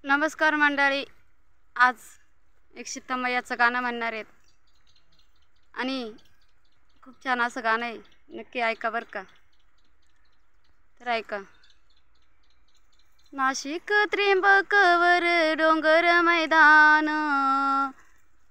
नमस्कार मंडळी, आज एक सीतामैयाचं गाणं म्हणणार आहेत आणि खूप छान असं गाणं आहे. नक्की ऐका बरं का. तर ऐका. नाशिक त्र्यंबकवर डोंगर मैदान,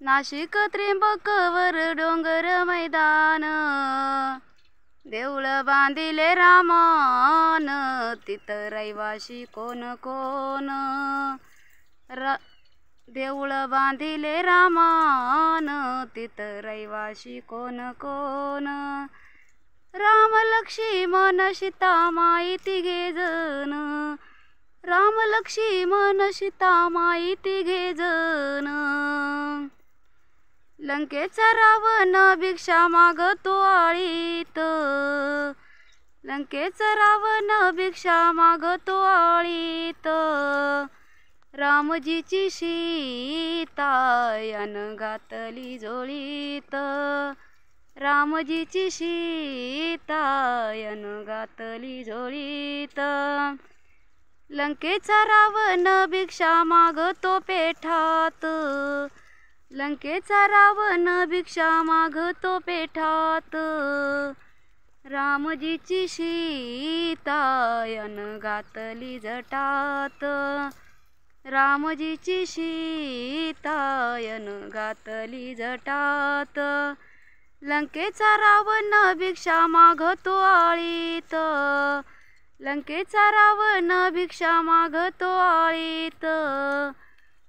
नाशिक त्र्यंबकवर डोंगर मैदान, देऊळ बांधिले रामान, तिथं रहिवाशी कोण कोण. देऊळ बांधिले रामान, तिथं रहिवाशी कोण कोण. राम लक्ष्मण सीता माई तिघे जण, राम लक्ष्मण सीता माई तिघे जण. लंकेचा रावण भिक्षा मागतो आळीत, लंकेचा रावण भिक्षा मागतो आळीत. रामजीची सीता यानं घातली झोळीत, रामजीची सीता यानं घातली झोळीत. लंकेचा रावण भिक्षा मागतो पेठात, लंकेचा रावण भिक्षा मागतो पेठात. रामजीची सीता यानं घातली जटात, रामजीची सीता यानं घातली जटात. लंकेचा रावण भिक्षा मागतो आळीत, लंकेचा रावण भिक्षा मागतो आळीत.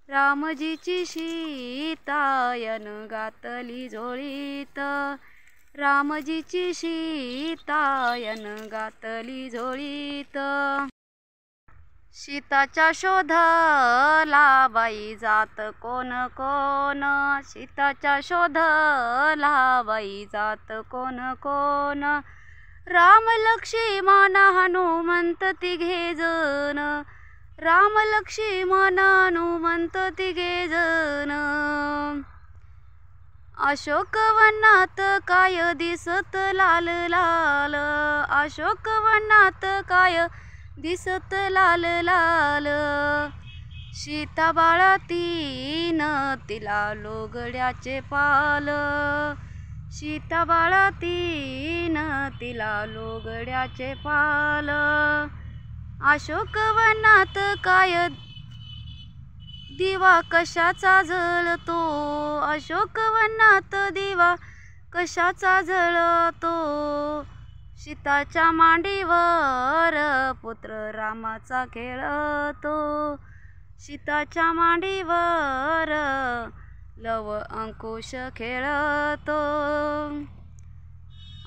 रामजीची सीता यानं घातली झोळीत, रामजीची सीता यानं घातली झोळीत. सीताच्या शोधला बाई जात कोण कोण, सीताच्या शोधला बाई जात कोण कोण. राम लक्ष्मण हनुमंत तिघे जण, राम लक्ष्मण हनुमंत तिघे जण. अशोकवनात काय दिसत लाल लाल, अशोकवनात काय दिसत लाल लाल. सीता बाळतीन तिला लोगड्याचे पाल, सीता बाळतीन तिला लोगड्याचे पाल. अशोकवनात काय दिवा कशाचा जळतो, अशोकवनात दिवा कशाचा जळतो. सीताच्या मांडीवर पुत्र रामाचा खेळतो, सीताच्या मांडीवर लव अंकुश खेळतो.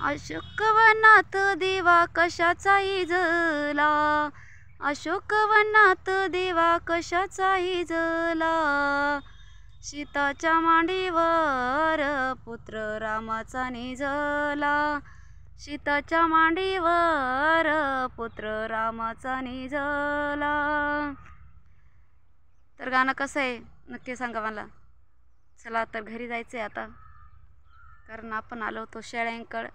अशोकवनात दिवा कशाचा इजला, अशोकवनात दिवा कशाचा इजला. सीताच्या मांडीवर पुत्र रामाचा निजला, सीताच्या मांडीवर पुत्र रामाचा निजला. तर गाणं कसं आहे नक्की सांगा मला. चला तर घरी जायचं आहे आता, कारण आपण आलो होतो शेळ्यांकडं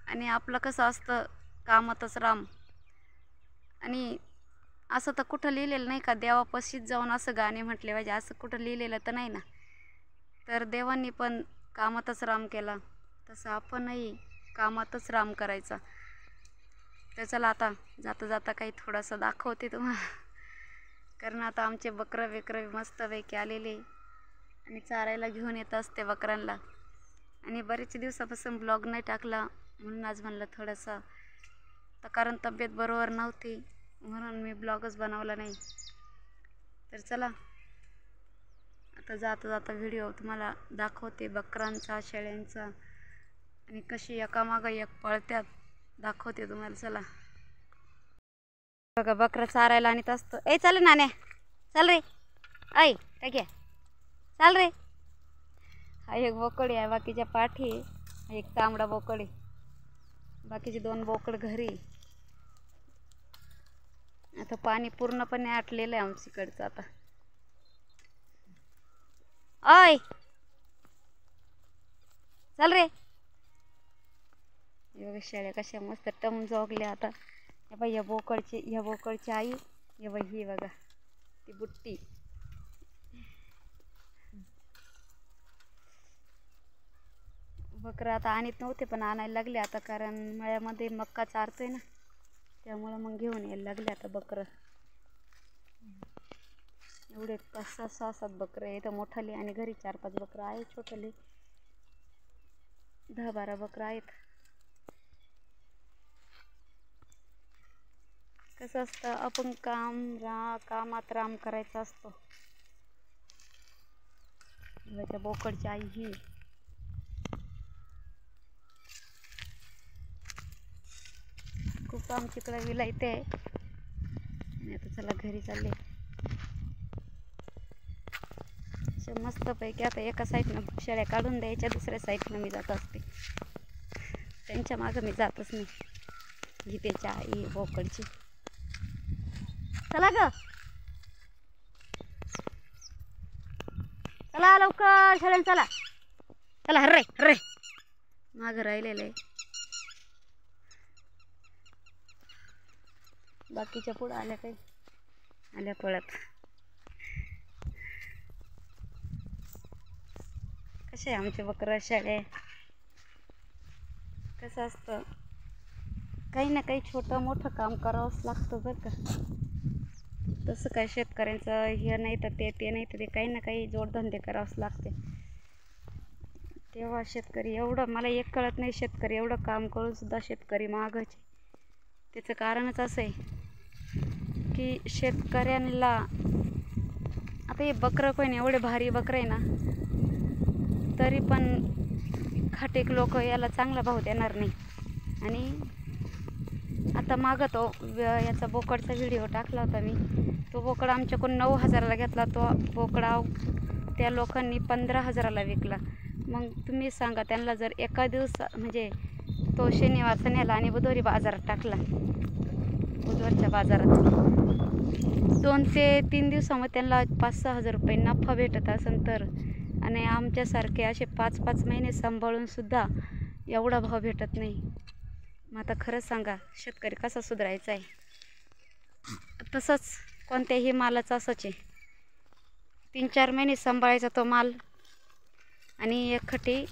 आणि आपलं कसं असतं कामातच राम. आणि असं तर कुठं लिहिलेलं नाही का देवापाशीच जाऊन असं गाणे म्हटले पाहिजे, असं कुठं लिहिलेलं तर नाही ना. तर देवांनी पण कामातच राम केला, तसं आपणही कामातच राम करायचा. तर चला आता जाता जाता काही थोडंसं दाखवते तुम्हाला, कारण आता आमचे बकरं बिकरं मस्तपैकी आलेले आणि चारायला घेऊन येत असते बकरांना. आणि बरेच दिवसापासून ब्लॉग नाही टाकला, म्हणून आज म्हणलं थोडंसं, तर कारण तब्येत बरोबर नव्हती म्हणून मी ब्लॉगच बनवला नाही. तर चला आता जाता जाता व्हिडिओ तुम्हाला दाखवते बकरांचा शेळ्यांचा, आणि कशी एकामागं एक पळत्यात दाखवते तुम्हाला. चला बघा बकरं चारायला आणत असतं. ए चाल नाण्या, चाल रे, ऐ काय घ्या, चाल रे. हा एक बोकडी आहे, बाकीच्या पाठी आहे, एक तांबडा बोकड आहे, बाकीचे दोन बोकड घरी. आता पाणी पूर्णपणे आटलेलं आहे आमच्याकडचं आता. ऐ चाल रे. बघा शेळ्या कशा मस्त टम जोगल्या आता. या बाई या बोकडची आई, या बाई ही बघा ती बुट्टी. बकरं आता आणत नव्हते पण आणायला लागले आता, कारण मळ्यामध्ये मक्का चारतोय ना, त्यामुळं मग घेऊन यायला लागले आता बकरं. एवढे 5-6-7 बकरं आहे इथं मोठाले, आणि घरी 4-5 बकरं आहे छोटले. 10-12 बकरं आहेत. कसं असतं, आपण कामात राम करायचा असतो. त्या बोकडची आई ही खूप आमच्याकडे विलायते आहे. आणि आता चला घरी चालले. मस्तपैकी आता एका साईडनं शेळ्या काढून द्यायच्या, दुसऱ्या साईडनं मी जात असते. त्यांच्या मागं मी जातच नाही. गीतेच्या आई बोकडची. चला ग, चला लवकर शेळ्या, चला चला, हर्रे हर्रे. मागं राहिलेलं आहे. बाकीच्या पुढं आल्या काही, आल्या पळत. कसे आमचे बकरं शेळ्या. कसं असतं, काही ना काही छोटं मोठं काम करावंच लागतं बरं का. तसं काय शेतकऱ्यांचं हे नाही तर ते नाही तर ते, काही ना काही जोडधंदे करावंच लागते. तेव्हा शेतकरी एवढं, मला एक कळत नाही, शेतकरी एवढं काम करून सुद्धा शेतकरी मागच. त्याचं कारणच असं आहे की शेतकऱ्यांना आता हे बकरं पण एवढे भारी बकरं आहे ना, तरी पण खाटेक लोक याला चांगला भाव देणार नाही. आणि आता मागं तो याचा बोकडचा व्हिडिओ टाकला होता मी. तो बोकड आमच्याकडून 9,000ला घेतला. तो बोकडा त्या लोकांनी 15,000ला विकला. मग तुम्ही सांगा, त्यांना जर एका दिवसा म्हणजे तो शनिवारचा नेला आणि बुधवारी बाजारात टाकला, बुधवारच्या बाजारात 2 ते 3 दिवसामध्ये त्यांना 5-6 हजार रुपये नफा भेटत असेल तर, आणि आमच्यासारखे असे 5-5 महिने सांभाळून सुद्धा एवढा भाव भेटत नाही. मग आता खरंच सांगा, शेतकरी कसा सुधारायचा आहे. तसंच कोणत्याही मालाचं असंच आहे. 3-4 महिने सांभाळायचा तो माल, आणि एकखटी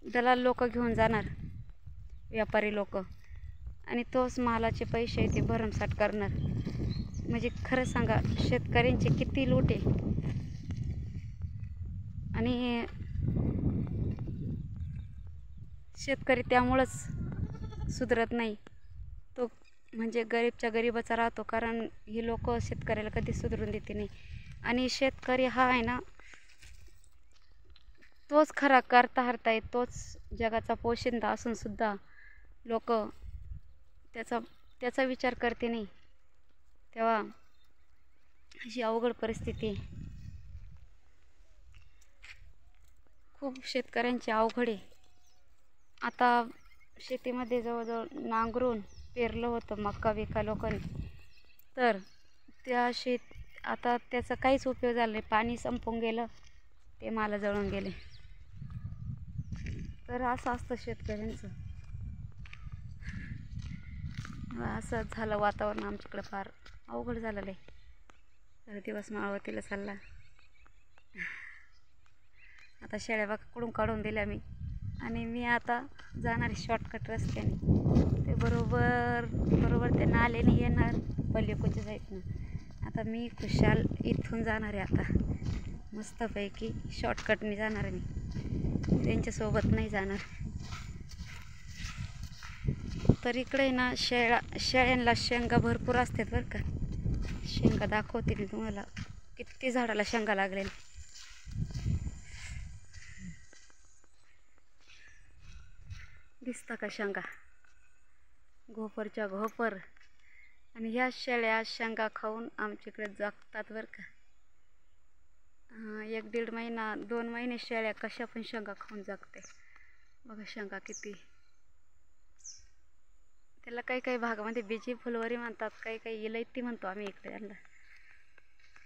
दलाल लोक घेऊन जाणार, व्यापारी लोक, आणि तोच मालाचे पैसे ते भरमसाठ करणार. म्हणजे खरं सांगा, शेतकऱ्यांचे किती लूट आहे. आणि शेतकरी त्यामुळंच सुधरत नाही. तो म्हणजे गरीबच्या गरीबाचा राहतो, कारण ही लोक शेतकऱ्याला कधी सुधरून देते नाही. आणि शेतकरी हा आहे ना, तोच खरा करता हरता आहे, तोच जगाचा पोशिंदा असून सुद्धा लोक त्याचा विचार करते नाही. तेव्हा अशी अवघड परिस्थिती, खूप शेतकऱ्यांची अवघड आहे. आता शेतीमध्ये जवळजवळ नांगरून पेरलं होतं मका बिका लोकांनी, तर त्या आता त्याचा काहीच उपयोग झाला नाही. पाणी संपून गेलं, ते माल जळून गेले. तर असं असतं शेतकऱ्यांचं. असं झालं वातावरण आमच्याकडे, फार अवघड झालेलं आहे. तर दिवस माळवतीला चालला. आता शेळ्या बाकडून काढून दिल्या मी, आणि मी आता जाणार शॉर्टकट रस्त्याने. ते बरोबर ते नाल्याने येणार पल्लीकोच्या साईडनं. आता मी खुशाल इथून जाणार आहे. आता मस्तपैकी शॉर्टकटने जाणार आहे मी, त्यांच्यासोबत नाही जाणार. तर इकडे ना शेळ्यांना शेंगा भरपूर असतात बरं का. शेंगा दाखवते मी तुम्हाला, किती झाडाला शेंगा लागलेल्या. दिसता का शेंगा, घोपरच्या घोपर. आणि ह्या शेळ्या शेंगा खाऊन आमच्याकडे जगतात बरं का. 1-1.5 महिना 2 महिने शेळ्या कशा पण शेंगा खाऊन जगते. बघा शेंगा किती. त्याला काही काही भागामध्ये बिजी फुलवरी म्हणतात, काही काही इलायती म्हणतो आम्ही इकडे त्यांना.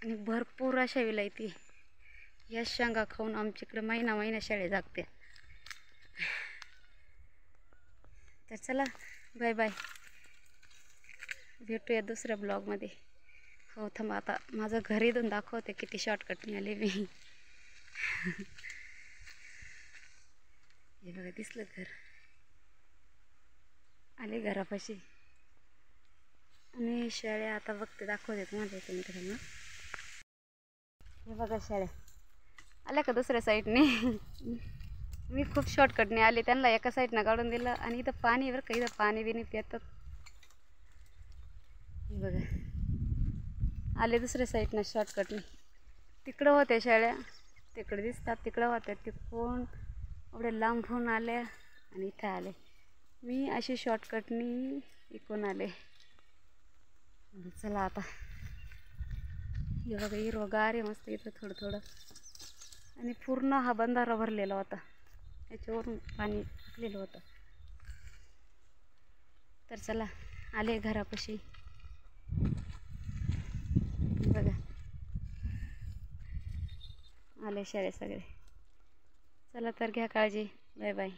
आणि भरपूर अशा विलायती या शेंगा खाऊन आमच्याकडे महिना शेळ्या जागते. तर चला, बाय बाय, भेटूया दुसऱ्या ब्लॉगमध्ये. हो थांबा, आता माझं घर इथून दाखवते किती शॉर्टकटने आले मी. हे बघा दिसलं घर, आले घरापाशी. आणि शेळ्या आता बघते, दाखवते तुम्हाला एक मिनिट. हे बघा शेळ्या आल्या का दुसऱ्या साईडने. मी खूप शॉर्टकटने आले, त्यांना एका साईडनं काढून दिलं. आणि इथं पाणी बरं का, इथं पाणी बिनी पितात. हे बघा आले दुसऱ्या साईडनं शॉर्टकटने. तिकडं होत्या शेळ्या, तिकडे दिसतात, तिकडं होत्या. तिकडून एवढे लांबून आले आणि इथं आले. मी अशी शॉर्टकटनी इकडून आले. चला आता, हे बघा हिरवगार आहे मस्त इथं थोडं थोडं. आणि पूर्ण हा बंधारा भरलेला होता, याच्यावरून पाणी टाकलेलं होतं. तर चला आले घरापाशी. बघा आले शेळ्या सगळे. चला तर घ्या काळजी. Bye bye.